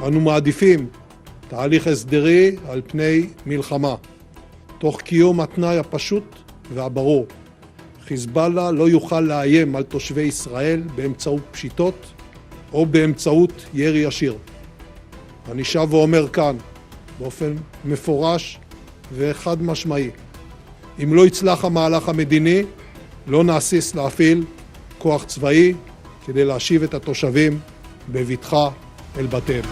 אנו מעדיפים תהליך הסדרי על פני מלחמה, תוך קיום התנאי הפשוט והברור. חיזבאללה לא יוכל לאיים על תושבי ישראל באמצעות פשיטות או באמצעות ירי ישיר. אני שב ואומר כאן באופן מפורש וחד משמעי, אם לא יצלח המהלך המדיני, לא נהסס להפעיל כוח צבאי כדי להשיב את התושבים בבטחה אל בתיהם.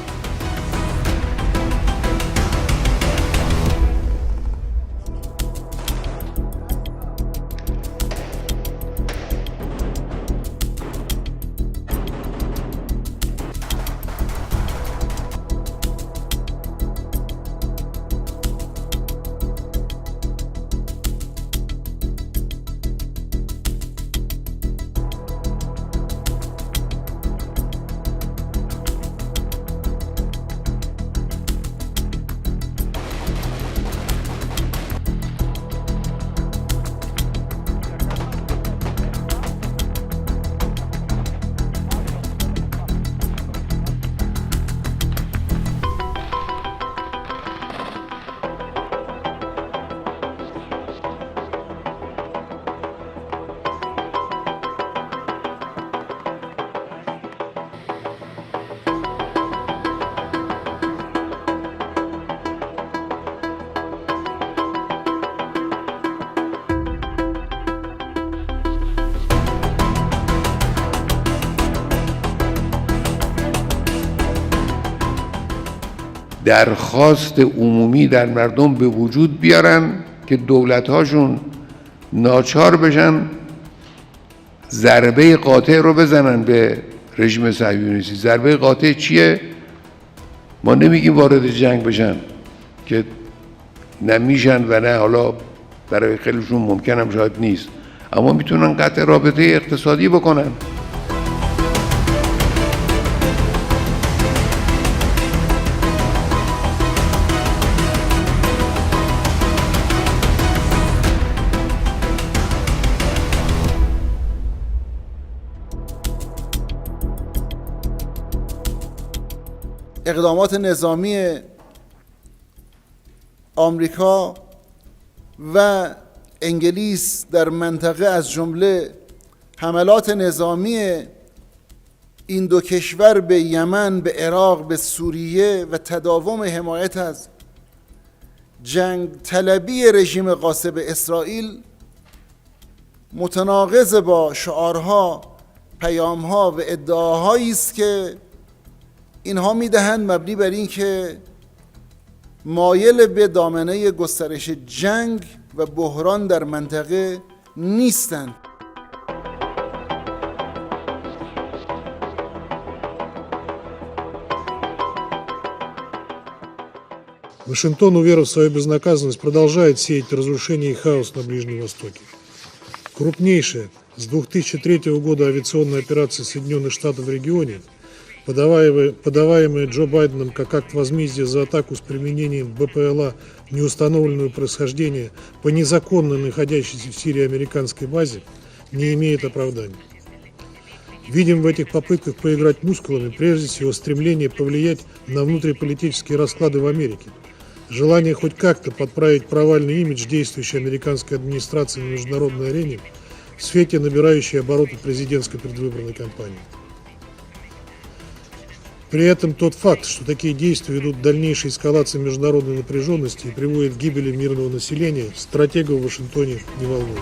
درخواست عمومی در مردم به وجود بیارن که دولت‌هاشون ناچار بشن ضربه قاطع رو بزنن به رژیم صهیونیستی. ضربه قاطع چیه؟ ما نمیگیم وارد جنگ بشن که نمیشن و نه حالا برای خیلیشون ممکن هم شاید نیست، اما میتونن قطع رابطه اقتصادی بکنن. اقدامات نظامی آمریکا و انگلیس در منطقه از جمله حملات نظامی این دو کشور به یمن، به عراق، به سوریه و تداوم حمایت از جنگ طلبی رژیم غاصب اسرائیل متناقض با شعارها، پیامها و ادعاهایی است که اینها میدهند مبنی بر این که مایل به دامنه گسترش جنگ و بحران در منطقه نیستند. Вашингтон, уверовав в свою безнаказанность, продолжает сеять разрушение и хаос на Ближнем Востоке. Крупнейшая с 2003 года авиационная операция Соединенных Штатов в регионе, подаваемая Джо Байденом как акт возмездия за атаку с применением БПЛА неустановленного происхождения по незаконно находящейся в Сирии американской базе, не имеет оправдания. Видим в этих попытках поиграть мускулами прежде всего стремление повлиять на внутриполитические расклады в Америке, желание хоть как-то подправить провальный имидж действующей американской администрации на международной арене в свете набирающей обороты президентской предвыборной кампании. При этом тот факт, что такие действия ведут к дальнейшей эскалации международной напряженности и приводят к гибели мирного населения, стратегов в Вашингтоне не волнует.